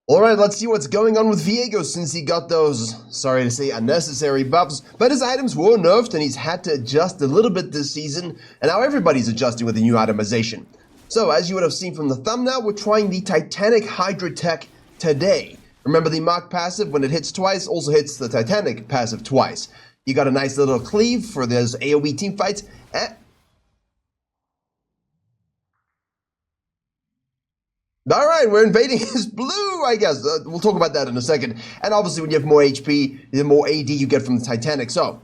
Alright, let's see what's going on with VIEGO since he got those, sorry to say, unnecessary buffs, but his items were nerfed and he's had to adjust a little bit this season, and now everybody's adjusting with the new itemization. So, as you would have seen from the thumbnail, we're trying the Titanic Hydra tech today. Remember the Mark passive, when it hits twice, also hits the Titanic passive twice. You got a nice little cleave for those AoE teamfights. Alright, we're invading his blue, I guess. We'll talk about that in a second. And obviously when you have more HP, the more AD you get from the Titanic. So,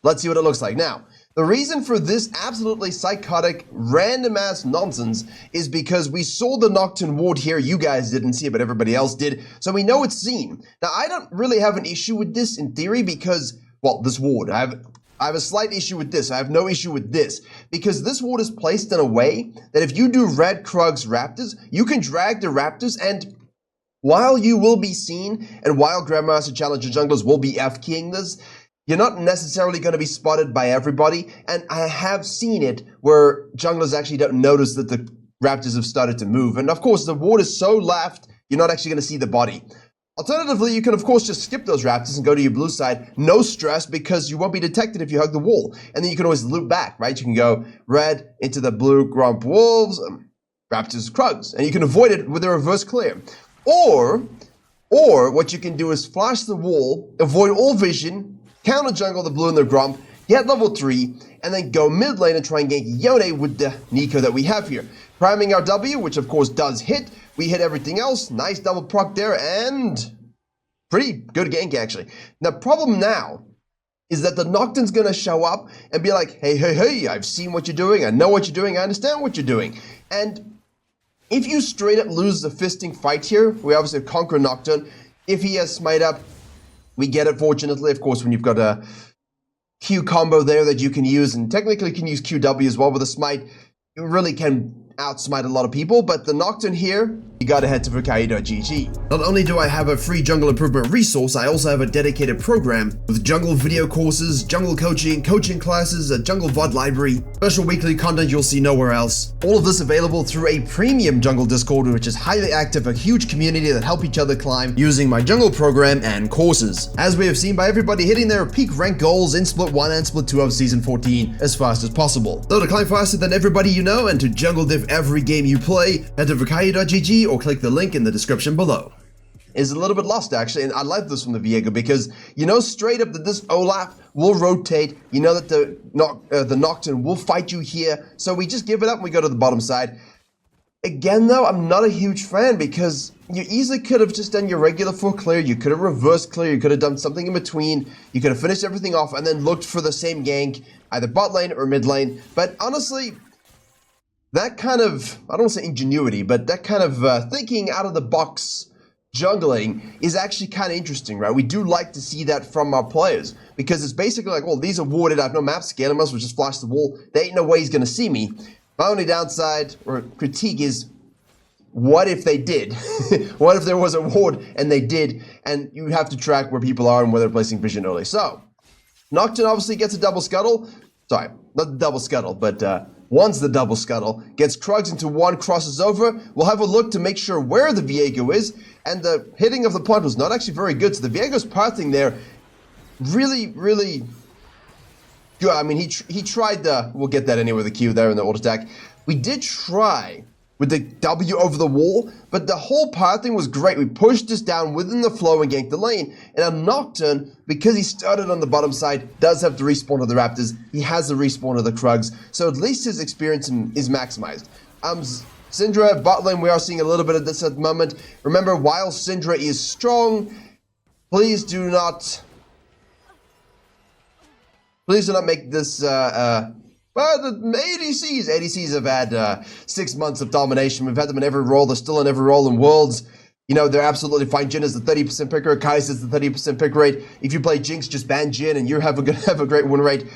let's see what it looks like. Now, the reason for this absolutely psychotic, random-ass nonsense is because we saw the Nocturne ward here. You guys didn't see it, but everybody else did. So we know it's seen. Now, I don't really have an issue with this in theory because, well, this ward. I have a slight issue with this. I have no issue with this because this ward is placed in a way that if you do red Krugs Raptors, you can drag the Raptors, and while you will be seen and while Grandmaster Challenger junglers will be F-keying this, you're not necessarily going to be spotted by everybody, and I have seen it where junglers actually don't notice that the Raptors have started to move. And of course, the ward is so left, you're not actually going to see the body. Alternatively, you can of course just skip those Raptors and go to your blue side, no stress, because you won't be detected if you hug the wall. And then you can always loop back, right? You can go red into the blue Gromp Wolves, Raptors Krugs, and you can avoid it with a reverse clear. Or what you can do is flash the wall, avoid all vision, counter jungle the blue and the Gromp, get level 3, and then go mid lane and try and gank Yone with the Nico that we have here. Priming our W, which of course does hit. We hit everything else. Nice double proc there, and pretty good gank actually. The problem now is that the Nocturne's gonna show up and be like, hey, I've seen what you're doing, I know what you're doing, I understand what you're doing. And if you straight up lose the fisting fight here, we obviously conquer Nocturne. If he has smite up, we get it fortunately, of course, when you've got a Q combo there that you can use, and technically you can use QW as well with a smite. You really can outsmite a lot of people, but the Nocturne here, you gotta head to Virkayu.gg. Not only do I have a free jungle improvement resource, I also have a dedicated program with jungle video courses, jungle coaching classes, a jungle VOD library, special weekly content you'll see nowhere else. All of this available through a premium jungle Discord, which is highly active, a huge community that help each other climb using my jungle program and courses. As we have seen by everybody hitting their peak rank goals in Split 1 and Split 2 of Season 14 as fast as possible. So to climb faster than everybody you know and to jungle div every game you play, head to Virkayu.gg or click the link in the description below. Is a little bit lost actually, and I like this from the VIEGO because you know straight up that this Olaf will rotate, you know that the Nocturne will fight you here, so we just give it up and we go to the bottom side. Again though, I'm not a huge fan because you easily could have just done your regular full clear, you could have reversed clear, you could have done something in between, you could have finished everything off and then looked for the same gank, either bot lane or mid lane, but honestly, that kind of, I don't want to say ingenuity, but that kind of thinking out of the box jungling is actually kind of interesting, right? We do like to see that from our players because it's basically like, well, these are warded, I have no map scale, I must well just flash the wall. There ain't no way he's going to see me. My only downside or critique is, what if they did? What if there was a ward and they did, and you have to track where people are and where they're placing vision early. So, Nocturne obviously gets a double scuttle. Sorry, not the double scuttle, but once the double scuttle gets Krugs into one, crosses over, we'll have a look to make sure where the VIEGO is, and the hitting of the point was not actually very good, so the VIEGO's pathing there really good. I mean, he tried the, we'll get that anyway, the Q there in the auto attack. We did try with the W over the wall, but the whole pathing was great. We pushed this down within the flow and ganked the lane, and a Nocturne, because he started on the bottom side, does have the respawn of the Raptors. He has the respawn of the Krugs, so at least his experience is maximized. Syndra, bot lane, we are seeing a little bit of this at the moment. Remember, while Syndra is strong, please do not make this, well, the ADCs have had 6 months of domination. We've had them in every role. They're still in every role in Worlds. You know, they're absolutely fine. Jhin is the 30% pick rate. Kai'Sa's the 30% pick rate. If you play Jinx, just ban Jhin and you have a great win rate.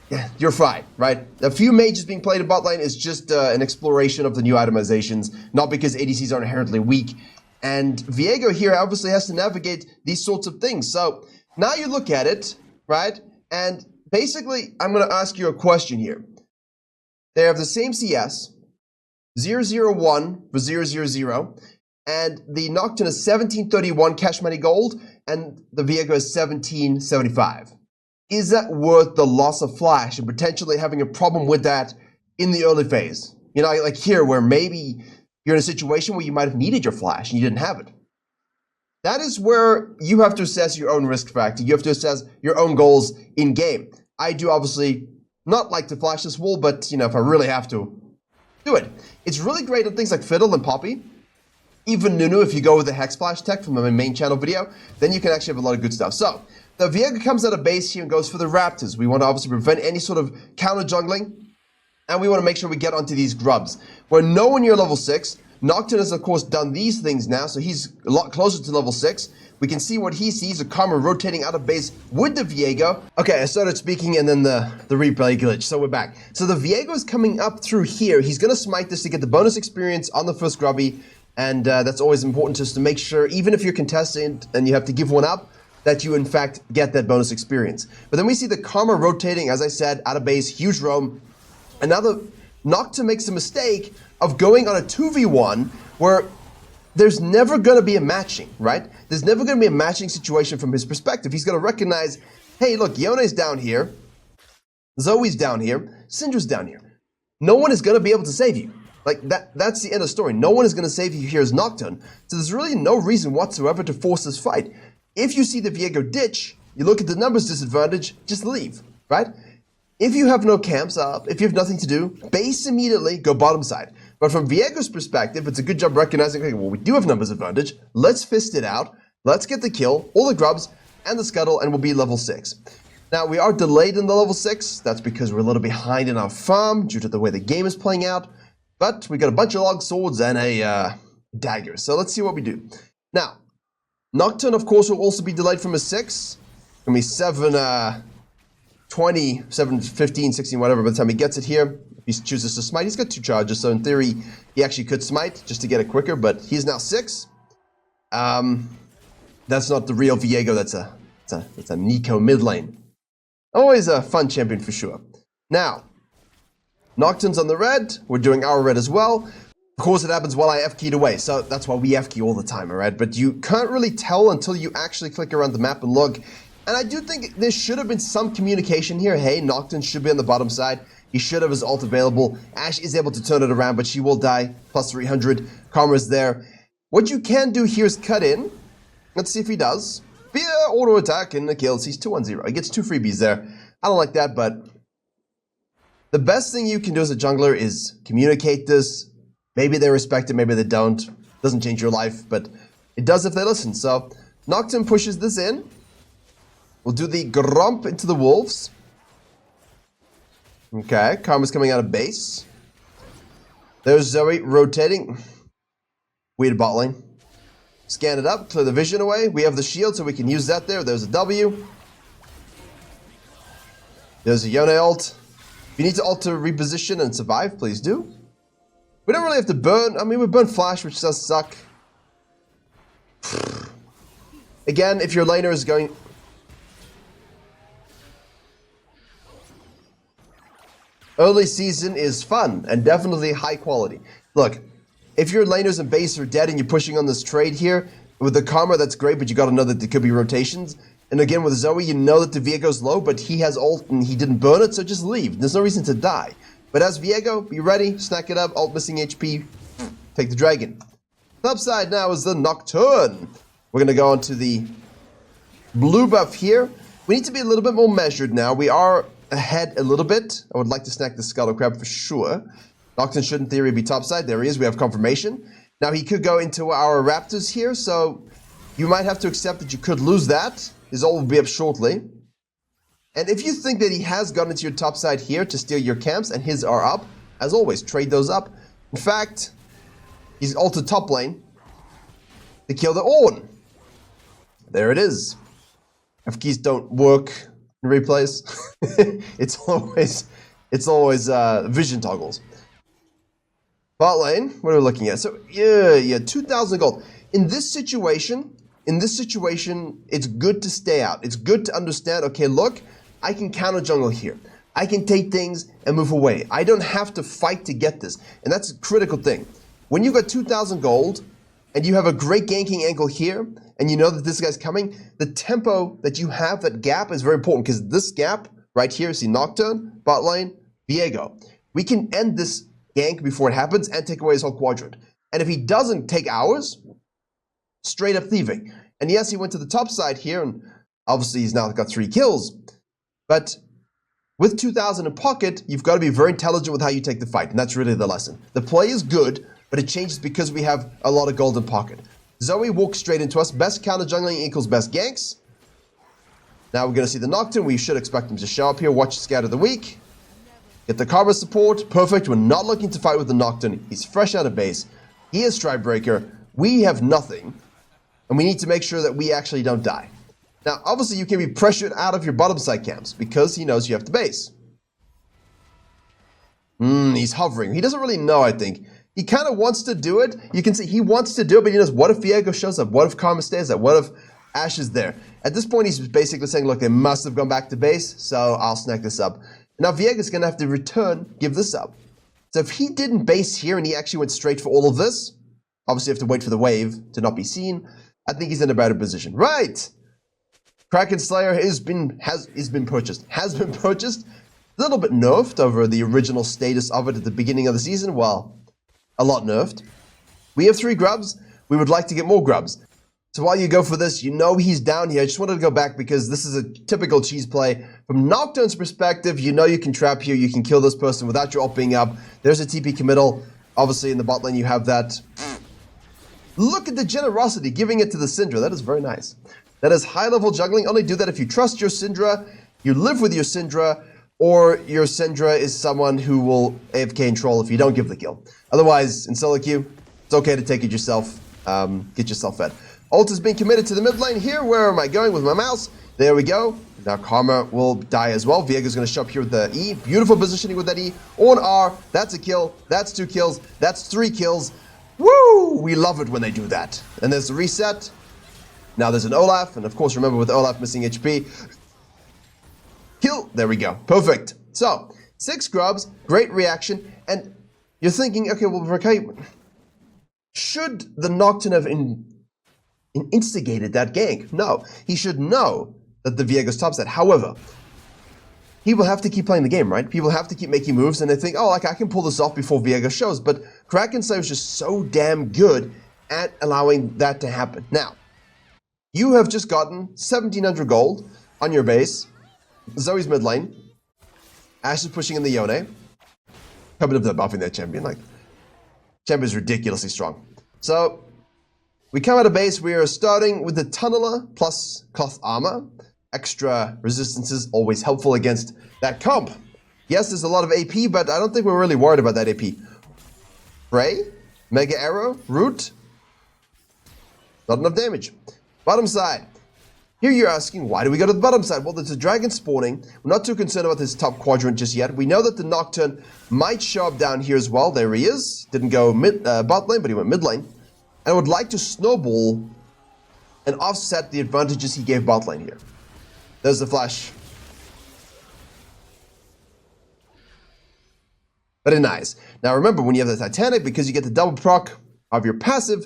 Yeah, you're fine, right? A few mages being played in bot lane is just an exploration of the new itemizations, not because ADCs are inherently weak. And VIEGO here obviously has to navigate these sorts of things. So now you look at it, right? And basically, I'm going to ask you a question here. They have the same CS, 001 for 000, And the Nocturne is 1731 cash money gold, and the Viego is 1775. Is that worth the loss of flash and potentially having a problem with that in the early phase? You know, like here, where maybe you're in a situation where you might have needed your flash and you didn't have it. That is where you have to assess your own risk factor. You have to assess your own goals in game. I do obviously not like to flash this wall, but you know, if I really have to, do it. It's really great on things like Fiddle and Poppy. Even Nunu, if you go with the Hex Flash tech from my main channel video, then you can actually have a lot of good stuff. So, the Viego comes out of base here and goes for the Raptors. We want to obviously prevent any sort of counter jungling, and we want to make sure we get onto these grubs. We're nowhere near level 6. Nocturne has, of course, done these things now, so he's a lot closer to level 6. We can see what he sees, a Karma rotating out of base with the Viego. Okay, I started speaking and then the replay glitch, so we're back. So the Viego is coming up through here. He's going to smite this to get the bonus experience on the first grubby, and that's always important just to make sure, even if you're contestant and you have to give one up, that you in fact get that bonus experience. But then we see the Karma rotating, as I said, out of base, huge roam. Another Nocturne makes a mistake of going on a 2v1 where there's never going to be a matching, right? There's never going to be a matching situation from his perspective. He's going to recognize, hey, look, Yone's down here, Zoe's down here, Syndra's down here. No one is going to be able to save you. Like, that's the end of the story. No one is going to save you here as Nocturne. So there's really no reason whatsoever to force this fight. If you see the Viego ditch, you look at the numbers disadvantage, just leave, right? If you have no camps up, if you have nothing to do, base immediately, go bottom side. But from Viego's perspective, it's a good job recognizing, okay, well, we do have numbers advantage. Let's fist it out. Let's get the kill, all the grubs, and the scuttle, and we'll be level 6. Now, we are delayed in the level 6. That's because we're a little behind in our farm due to the way the game is playing out. But we got a bunch of log swords and a dagger. So let's see what we do. Now, Nocturne, of course, will also be delayed from a 6. It's going to be 7, 20, 7, 15, 16, whatever, by the time he gets it here. If he chooses to smite, he's got 2 charges, so in theory, he actually could smite just to get it quicker, but he's now 6. That's not the real Viego, that's a Nico mid lane. Always a fun champion for sure. Now, Nocturne's on the red, we're doing our red as well. Of course, it happens while I F-keyed away, so that's why we F-key all the time, alright? But you can't really tell until you actually click around the map and look. And I do think there should have been some communication here. Hey, Nocturne should be on the bottom side. He should have his ult available. Ashe is able to turn it around, but she will die. Plus 300. Karma's there. What you can do here is cut in. Let's see if he does. Via auto attack and a kill. He's 2-1-0. He gets 2 freebies there. I don't like that, but the best thing you can do as a jungler is communicate this. Maybe they respect it, maybe they don't. Doesn't change your life, but it does if they listen. So Nocturne pushes this in. We'll do the Grump into the Wolves. Okay, Karma's coming out of base. There's Zoe rotating. Weird bot lane. Scan it up, clear the vision away. We have the shield, so we can use that there. There's a W. There's a Yone ult. If you need to ult to reposition and survive, please do. We don't really have to burn. I mean, we burn flash, which does suck. Again, if your laner is going... Early season is fun and definitely high quality. Look, if your laners and base are dead and you're pushing on this trade here, with the Karma, that's great, but you gotta know that there could be rotations. And again, with Zoe, you know that the Viego's low, but he has ult and he didn't burn it, so just leave. There's no reason to die. But as Viego, be ready, snack it up, ult missing HP, take the dragon. Top side now is the Nocturne. We're gonna go on to the blue buff here. We need to be a little bit more measured now. We are ahead a little bit. I would like to snack the Scuttle Crab for sure. Nocturne should in theory be topside. There he is, we have confirmation. Now he could go into our Raptors here, so you might have to accept that you could lose that. His ult will be up shortly. And if you think that he has gone into your top side here to steal your camps and his are up, as always, trade those up. In fact, he's ulted top lane to kill the Ornn. There it is. F-keys don't work in replays. it's always vision toggles. Bot lane, what are we looking at? So yeah, 2,000 gold. In this situation, it's good to stay out. It's good to understand, okay, look, I can counter jungle here. I can take things and move away. I don't have to fight to get this. And that's a critical thing. When you got 2,000 gold, and you have a great ganking angle here, and you know that this guy's coming, the tempo that you have, that gap, is very important, because this gap right here, see Nocturne, bot lane, VIEGO. We can end this gank before it happens and take away his whole quadrant. And if he doesn't take ours, straight up thieving. And yes, he went to the top side here, and obviously he's now got 3 kills. But with 2,000 in pocket, you've got to be very intelligent with how you take the fight, and that's really the lesson. The play is good, but it changes because we have a lot of gold in pocket. Zoe walks straight into us. Best counter jungling equals best ganks. Now we're going to see the Nocturne. We should expect him to show up here. Watch Scout of the Week. Get the Karma support. Perfect. We're not looking to fight with the Nocturne. He's fresh out of base. He is Strikebreaker. We have nothing. And we need to make sure that we actually don't die. Now, obviously, you can be pressured out of your bottom side camps because he knows you have the base. He's hovering. He doesn't really know, I think. He kind of wants to do it. You can see he wants to do it, but he knows, what if VIEGO shows up? What if Karma stays there? What if Ashe is there? At this point, he's basically saying, look, they must have gone back to base, so I'll snack this up. Now, VIEGO's going to have to return, give this up. So if he didn't base here and he actually went straight for all of this, obviously you have to wait for the wave to not be seen. I think he's in a better position. Right! Kraken Slayer has been purchased. A little bit nerfed over the original status of it at the beginning of the season. Well, a lot nerfed. We have 3 grubs. We would like to get more grubs. So while you go for this, you know he's down here. I just wanted to go back because this is a typical cheese play. From Nocturne's perspective, you know you can trap here. You can kill this person without your ult being up. There's a TP committal. Obviously, in the bot lane, you have that. Look at the generosity, giving it to the Syndra. That is very nice. That is high-level juggling. Only do that if you trust your Syndra, you live with your Syndra, or your Syndra is someone who will AFK and troll if you don't give the kill. Otherwise, in solo queue, it's okay to take it yourself. Get yourself fed. Ult is being committed to the mid lane here. Where am I going with my mouse? There we go. Now Karma will die as well. Viego's going to show up here with the E. Beautiful positioning with that E. On R. That's a kill. That's 2 kills. That's 3 kills. Woo! We love it when they do that. And there's the reset. Now there's an Olaf. And of course, remember with Olaf missing HP. Kill. There we go. Perfect. So, 6 grubs. Great reaction. And you're thinking, okay, well, Virkayu, should the Nocturne have instigated that gank? No. He should know that the Viego's topside. However, he will have to keep playing the game, right? People have to keep making moves, and they think, oh, like, I can pull this off before Viego shows. But Kraken Slayer is just so damn good at allowing that to happen. Now, you have just gotten 1,700 gold on your base. Zoe's mid lane. Ashe is pushing in the Yone. Coming up to buffing that champion. Like, champion's ridiculously strong. So, we come out of base. We are starting with the Tunneler plus cloth armor. Extra resistances, always helpful against that comp. Yes, there's a lot of AP, but I don't think we're really worried about that AP. Ray, Mega Arrow, Root. Not enough damage. Bottom side. Here you're asking, why do we go to the bottom side? Well, there's a dragon spawning. We're not too concerned about this top quadrant just yet. We know that the Nocturne might show up down here as well. There he is. Didn't go bot lane, but he went mid lane. And would like to snowball and offset the advantages he gave bot lane here. There's the flash. Very nice. Now remember, when you have the Titanic, because you get the double proc of your passive,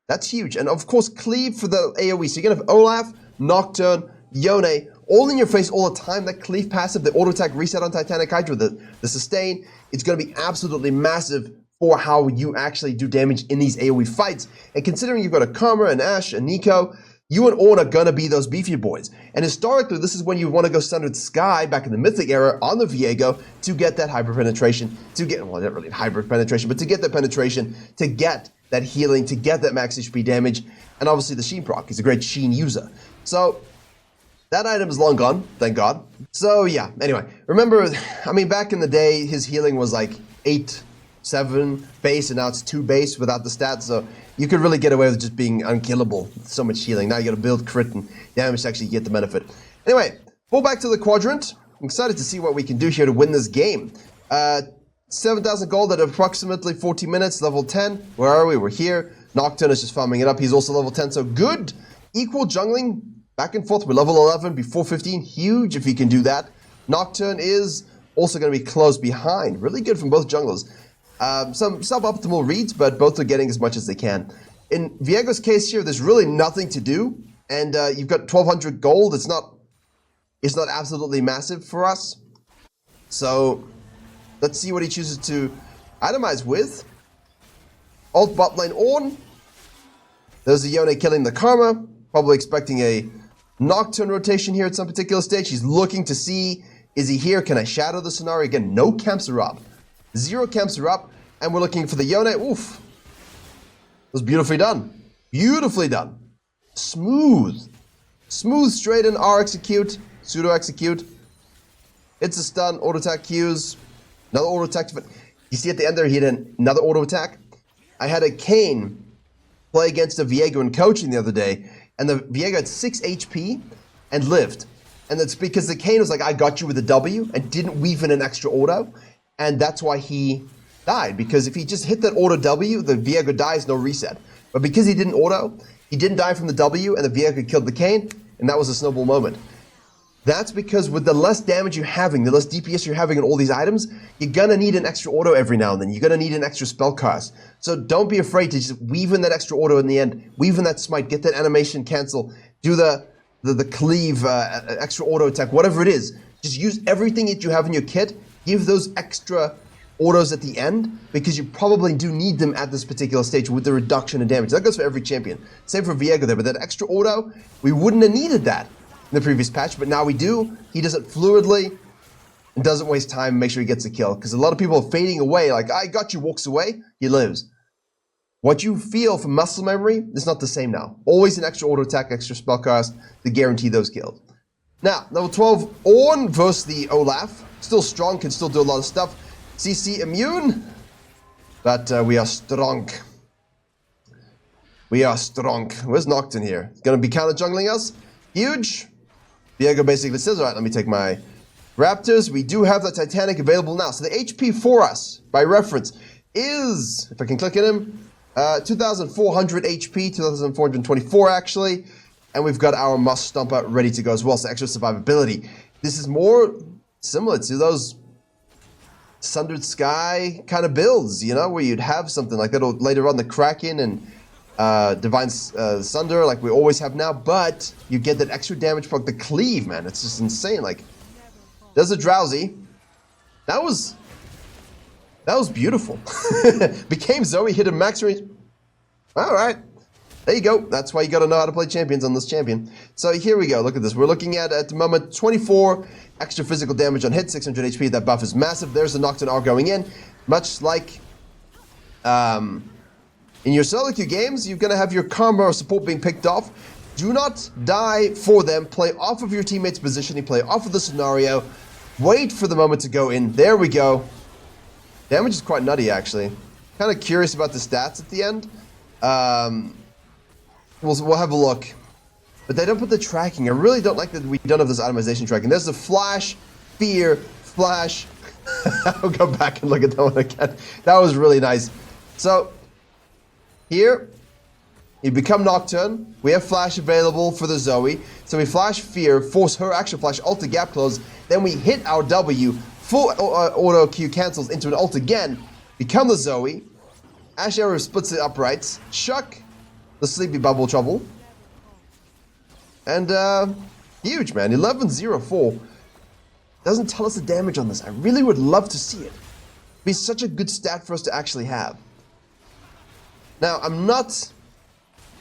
that's huge. And of course, cleave for the AoE. So you're going to have Olaf, Nocturne, Yone, all in your face all the time. That cleave passive, the auto attack reset on Titanic Hydra, the sustain, it's going to be absolutely massive for how you actually do damage in these AoE fights. And considering you've got a Karma, an Ashe, a Nico, you and Ornn are going to be those beefy boys. And historically, this is when you want to go Sundered Sky back in the Mythic era on the Viego to get that hyper penetration, to get, well, not really hyper penetration, but to get that penetration, to get that healing, to get that max HP damage, and obviously the Sheen proc. He's a great Sheen user. So, that item is long gone, thank God. So yeah, anyway, remember, I mean, back in the day, his healing was like 8, 7 base, and now it's 2 base without the stats, so you could really get away with just being unkillable with so much healing. Now you gotta build crit and damage to actually get the benefit. Anyway, pull back to the quadrant. I'm excited to see what we can do here to win this game. 7,000 gold at approximately 40 minutes, level 10. Where are we? We're here. Nocturne is just farming it up. He's also level 10, so good. Equal jungling, back and forth. We're level 11 before 15. Huge if he can do that. Nocturne is also gonna be close behind. Really good from both junglers. Some suboptimal reads, but both are getting as much as they can. In Viego's case here, there's really nothing to do, and you've got 1,200 gold. It's not absolutely massive for us. So let's see what he chooses to itemize with. Alt bot lane on. There's a Yone killing the Karma. Probably expecting a Nocturne rotation here at some particular stage. He's looking to see, is he here? Can I shadow the scenario? Again, no camps are up. 0 camps are up. And we're looking for the Yone. Oof. It was beautifully done. Beautifully done. Smooth. Smooth, straight in, R execute. Pseudo execute. It's a stun, auto attack Qs. Another auto attack. You see at the end there, he had another auto attack. I had a Kane play against a VIEGO in coaching the other day, and the VIEGO had 6 HP and lived. And that's because the Kane was like, I got you with a W, and didn't weave in an extra auto, and that's why he died. Because if he just hit that auto W, the VIEGO dies, no reset. But because he didn't auto, he didn't die from the W, and the VIEGO killed the Kane, and that was a snowball moment. That's because with the less damage you're having, the less DPS you're having on all these items, you're gonna need an extra auto every now and then. You're gonna need an extra spell cast. So don't be afraid to just weave in that extra auto in the end, weave in that smite, get that animation cancel, do the cleave, extra auto attack, whatever it is. Just use everything that you have in your kit, give those extra autos at the end, because you probably do need them at this particular stage with the reduction in damage. That goes for every champion. Same for VIEGO there, but that extra auto, we wouldn't have needed that in the previous patch, but now we do. He does it fluidly and doesn't waste time, make sure he gets a kill. Because a lot of people are fading away, like, I got you, walks away, he lives. What you feel from muscle memory is not the same now. Always an extra auto attack, extra spell cast to guarantee those kills. Now, level 12, Ornn versus the Olaf. Still strong, can still do a lot of stuff. CC immune, but we are strong. We are strong. Where's Nocturne here? Gonna be counter jungling us? Huge. VIEGO basically says, all right, let me take my Raptors. We do have the Titanic available now. So the HP for us, by reference, is, if I can click at him, 2,400 HP, 2,424 actually. And we've got our Must Stomper ready to go as well, so extra survivability. This is more similar to those Sundered Sky kind of builds, you know, where you'd have something like that later on, the Kraken and Divine Sunder, like we always have now, but you get that extra damage proc, the cleave, man. It's just insane. Like, there's a Drowsy. That was beautiful. Became Zoe, hit a max range. All right. There you go. That's why you got to know how to play champions on this champion. So here we go. Look at this. We're looking at the moment, 24 extra physical damage on hit, 600 HP. That buff is massive. There's the Nocturne R going in. Much like in your solo queue games, you're going to have your Karma or support being picked off. Do not die for them. Play off of your teammate's positioning. Play off of the scenario. Wait for the moment to go in. There we go. Damage is quite nutty, actually. Kind of curious about the stats at the end. We'll have a look. But they don't put the tracking. I really don't like that we don't have this itemization tracking. There's the flash, fear, flash. I'll go back and look at that one again. That was really nice. So, here, you become Nocturne. We have flash available for the Zoe. So we flash fear, force her action flash, ult to gap close. Then we hit our W, full auto Q cancels into an ult again. Become the Zoe. Ash Arrow splits the uprights. Chuck the Sleepy Bubble Trouble. And, huge, man. 1104. Doesn't tell us the damage on this. I really would love to see it. It'd be such a good stat for us to actually have. Now, I'm not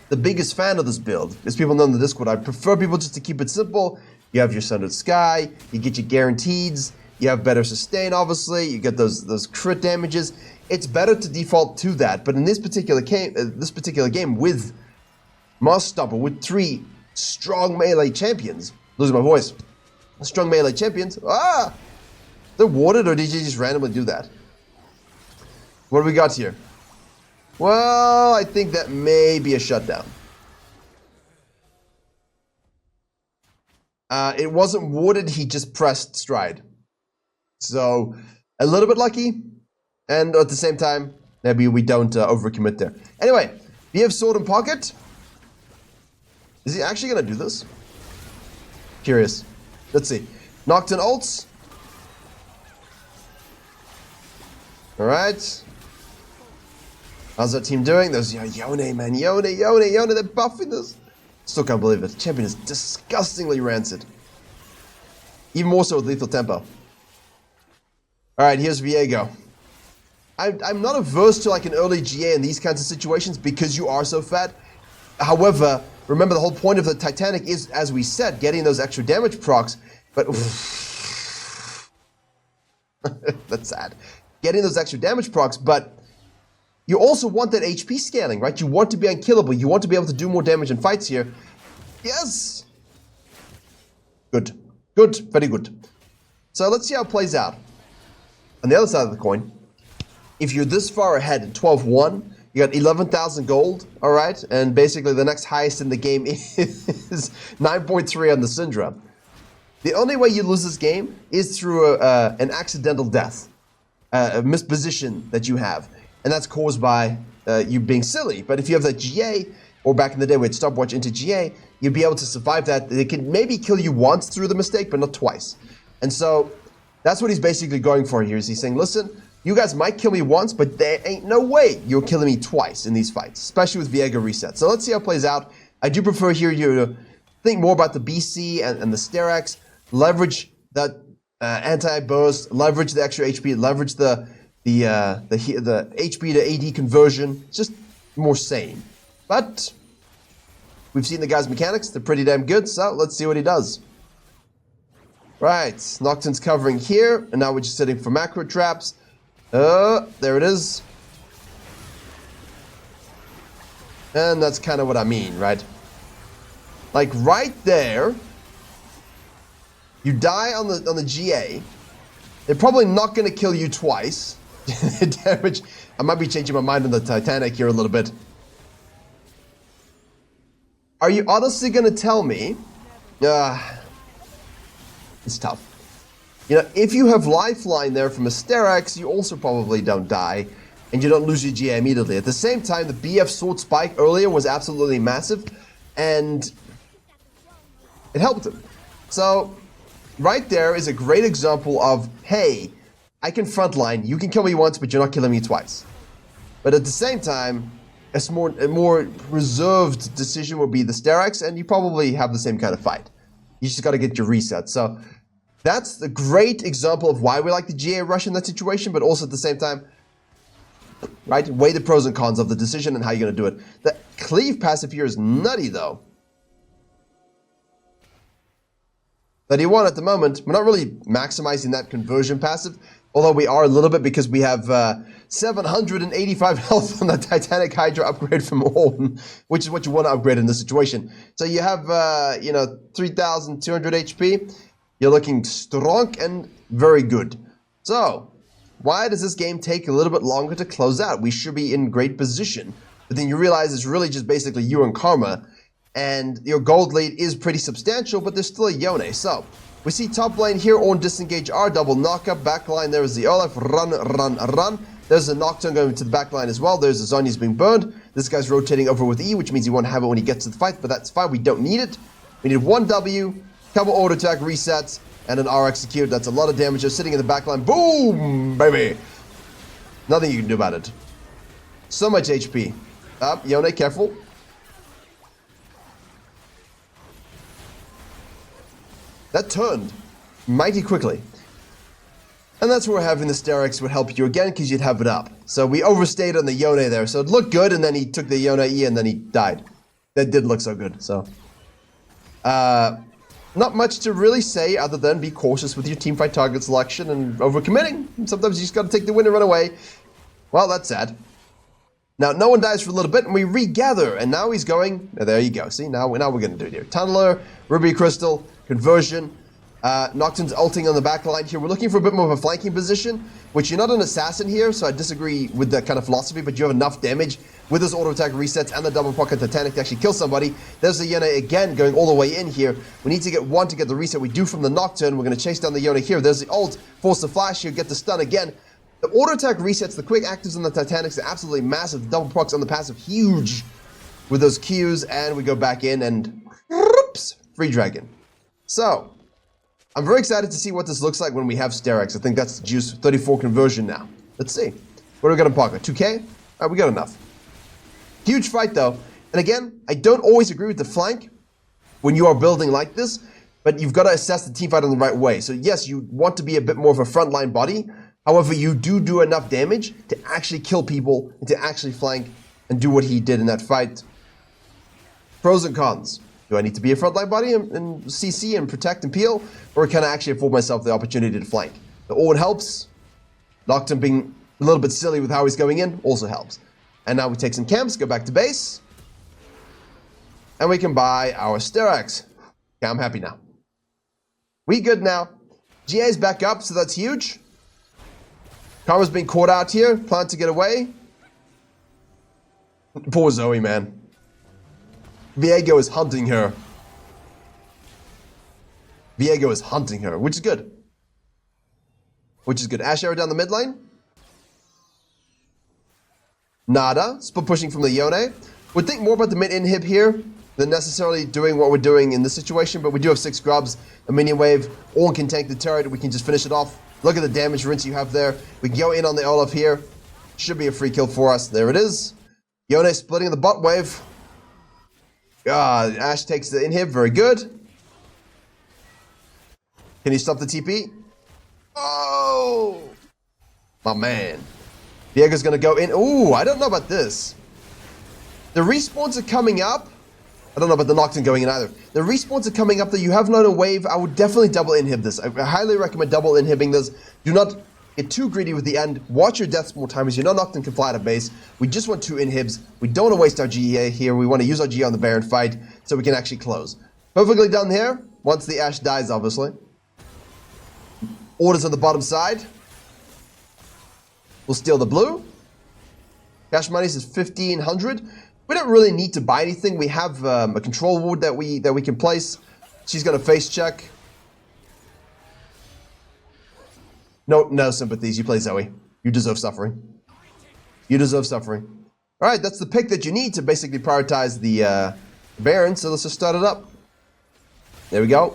the biggest fan of this build. As people know in the Discord, I prefer people just to keep it simple. You have your Sundered Sky. You get your guaranteeds. You have better sustain, obviously. You get those crit damages. It's better to default to that. But in this particular game with Must Stomper, with 3 strong melee champions, losing my voice, strong melee champions, they're warded, or did you just randomly do that? What do we got here? Well, I think that may be a shutdown. It wasn't warded, he just pressed stride. So, a little bit lucky, and at the same time, maybe we don't overcommit there. Anyway, we have Sword in Pocket. Is he actually going to do this? Curious. Let's see. Nocturne ults. Alright. How's that team doing? There's Yone, man. Yone, they're buffing this. Still can't believe it. Champion is disgustingly rancid. Even more so with lethal tempo. Alright, here's VIEGO. I'm not averse to like an early GA in these kinds of situations because you are so fat. However, remember the whole point of the Titanic is, as we said, getting those extra damage procs, but that's sad. Getting those extra damage procs, but you also want that HP scaling, right? You want to be unkillable. You want to be able to do more damage in fights here. Yes! Good. Good. Very good. So let's see how it plays out. On the other side of the coin, if you're this far ahead at 12-1, you got 11,000 gold, all right? And basically the next highest in the game is 9.3 on the Syndra. The only way you lose this game is through an accidental death, a misposition that you have. And that's caused by you being silly. But if you have that GA, or back in the day we had stopwatch into GA, you'd be able to survive that. They can maybe kill you once through the mistake, but not twice. And so that's what he's basically going for here. Is he's saying, listen, you guys might kill me once, but there ain't no way you're killing me twice in these fights, especially with VIEGO reset. So let's see how it plays out. I do prefer here you to think more about the BC and the Sterex, leverage that anti-burst, leverage the extra HP, leverage the HP to AD conversion. It's just more sane. But we've seen the guy's mechanics. They're pretty damn good, so let's see what he does. Right, Nocturne's covering here, and now we're just sitting for macro traps. There it is. And that's kind of what I mean, right? Like right there, you die on the GA. They're probably not going to kill you twice. Damage. I might be changing my mind on the Titanic here a little bit. Are you honestly going to tell me? It's tough. You know, if you have lifeline there from a Sterex, you also probably don't die, and you don't lose your GA immediately. At the same time, the BF sword spike earlier was absolutely massive, and it helped him. So, right there is a great example of, hey, I can frontline, you can kill me once, but you're not killing me twice. But at the same time, a more reserved decision would be the Sterex, and you probably have the same kind of fight. You just got to get your reset. So that's the great example of why we like the GA rush in that situation, but also at the same time, right, weigh the pros and cons of the decision and how you're going to do it. The cleave passive here is nutty, though. 31 at the moment. We're not really maximizing that conversion passive, although we are a little bit because we have 785 health on the Titanic Hydra upgrade from Orton, which is what you want to upgrade in this situation. So you have, 3,200 HP. You're looking strong and very good. So, why does this game take a little bit longer to close out? We should be in great position. But then you realize it's really just basically you and Karma. And your gold lead is pretty substantial, but there's still a Yone. So, we see top lane here on disengage R, double knockup. Back line, there is the Olaf. Run, run, run. There's a Nocturne going to the back line as well. There's the Zhonya's being burned. This guy's rotating over with E, which means he won't have it when he gets to the fight, but that's fine. We don't need it. We need one W, couple auto attack resets, and an R execute. That's a lot of damage. Just sitting in the back line. Boom, baby. Nothing you can do about it. So much HP. Up, Yone, careful. That turned mighty quickly. And that's where having the Sterex would help you again, because you'd have it up. So we overstayed on the Yone there. So it looked good, and then he took the Yone E, and then he died. That did look so good, so. Not much to really say other than be cautious with your teamfight target selection and overcommitting. And sometimes you just gotta take the win and run away. Well, that's sad. Now, no one dies for a little bit, and we regather, and now he's going, there you go, see, now we're gonna do it here. Tunneler, Ruby Crystal, conversion, Nocturne's ulting on the back line here. We're looking for a bit more of a flanking position, which you're not an assassin here, so I disagree with that kind of philosophy, but you have enough damage with those auto attack resets and the double pocket Titanic to actually kill somebody. There's the Yone again going all the way in here. We need to get one to get the reset we do from the Nocturne. We're going to chase down the Yone here. There's the ult, force the flash here, get the stun again. The auto attack resets, the quick actives on the Titanics are absolutely massive. The double procs on the passive, huge with those Qs, and we go back in and oops, free dragon. So, I'm very excited to see what this looks like when we have Sterex. I think that's the juice. 34 conversion now. Let's see. What do we got in pocket? 2K? All right, we got enough. Huge fight though. And again, I don't always agree with the flank when you are building like this, but you've got to assess the team fight in the right way. So yes, you want to be a bit more of a frontline body. However, you do enough damage to actually kill people and to actually flank and do what he did in that fight. Pros and cons. Do I need to be a frontline body and CC and protect and peel? Or can I actually afford myself the opportunity to flank? The Orn helps. Nocturne being a little bit silly with how he's going in also helps. And now we take some camps, go back to base. And we can buy our Sterak's. Okay, I'm happy now. We good now. GA's back up, so that's huge. Karma's being caught out here, plan to get away. Poor Zoe, man. VIEGO is hunting her. VIEGO is hunting her, which is good. Which is good. Ashe arrow down the mid lane. Nada. Split pushing from the Yone. Would think more about the mid inhib here than necessarily doing what we're doing in this situation, but we do have 6 grubs, a minion wave. Orn can tank the turret, we can just finish it off. Look at the damage rinse you have there. We can go in on the Olaf here. Should be a free kill for us. There it is. Yone splitting the bot wave. Ashe takes the inhib, very good. Can he stop the TP? Oh! My man. Viego's gonna go in. Ooh, I don't know about this. The respawns are coming up. I don't know about the Nocturne going in either. The respawns are coming up that you have not a wave. I would definitely double inhib this. I highly recommend double inhibiting this. Do not get too greedy with the end. Watch your deaths more times. You know Nocturne can fly out of base. We just want 2 inhibs. We don't want to waste our GEA here. We want to use our GE on the Baron fight so we can actually close. Perfectly done here. Once the Ashe dies, obviously. Orders on the bottom side. We'll steal the blue. Cash monies is 1,500. We don't really need to buy anything. We have a control ward that we can place. She's gonna face check. No sympathies. You play Zoe. You deserve suffering. You deserve suffering. All right, that's the pick that you need to basically prioritize the Baron. So let's just start it up. There we go.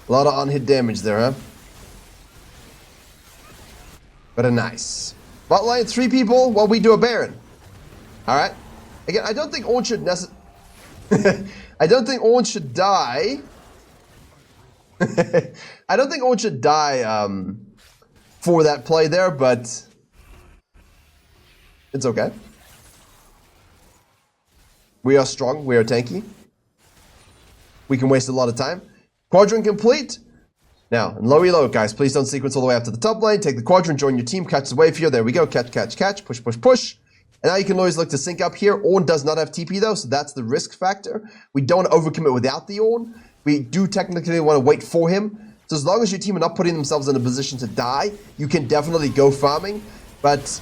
A lot of unhit damage there, huh? But a nice. Bot lane, 3 people while we do a Baron. Alright. Again, I don't think Orn should I don't think Orn should die. I don't think Orn should die for that play there, but it's okay. We are strong, we are tanky. We can waste a lot of time. Quadrant complete. Now, in low elo, guys, please don't sequence all the way up to the top lane. Take the quadrant, join your team, catch the wave here. There we go. Catch, catch, catch. Push, push, push. And now you can always look to sync up here. Orn does not have TP, though, so that's the risk factor. We don't overcommit without the Orn. We do technically want to wait for him. So as long as your team are not putting themselves in a position to die, you can definitely go farming. But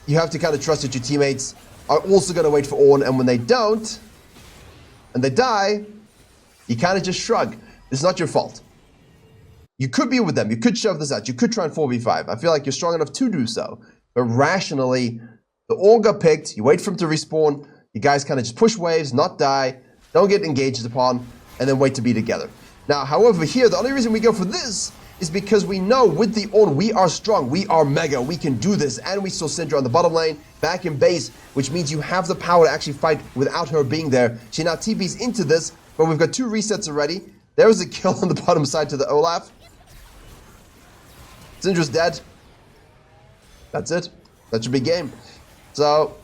you have to kind of trust that your teammates are also going to wait for Orn. And when they don't, and they die, you kind of just shrug. It's not your fault. You could be with them. You could shove this out. You could try and 4v5. I feel like you're strong enough to do so. But rationally, the Orn got picked. You wait for him to respawn. You guys kind of just push waves, not die. Don't get engaged upon. And then wait to be together. Now, however, here, the only reason we go for this is because we know with the Orn, we are strong. We are mega. We can do this. And we saw Syndra on the bottom lane, back in base, which means you have the power to actually fight without her being there. She now TPs into this, but we've got 2 resets already. There's a kill on the bottom side to the Olaf. Syndra's dead. That's it. That should be game. So,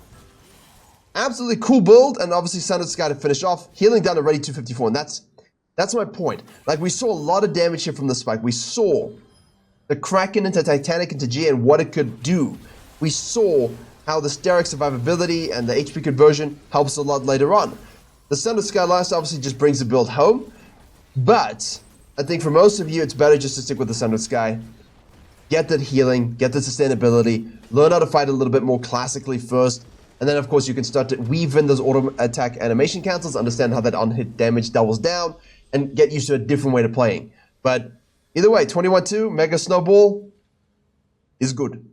absolutely cool build, and obviously Sundered Sky to finish off. Healing down already 254, and that's my point. Like, we saw a lot of damage here from the spike. We saw the Kraken into Titanic into G and what it could do. We saw how the Steric survivability and the HP conversion helps a lot later on. The Sundered Sky last obviously just brings the build home, but I think for most of you, it's better just to stick with the Sundered Sky. Get that healing, get the sustainability, learn how to fight a little bit more classically first, and then of course you can start to weave in those auto attack animation cancels, understand how that unhit damage doubles down, and get used to a different way to playing. But either way, 21-2, Mega Snowball is good.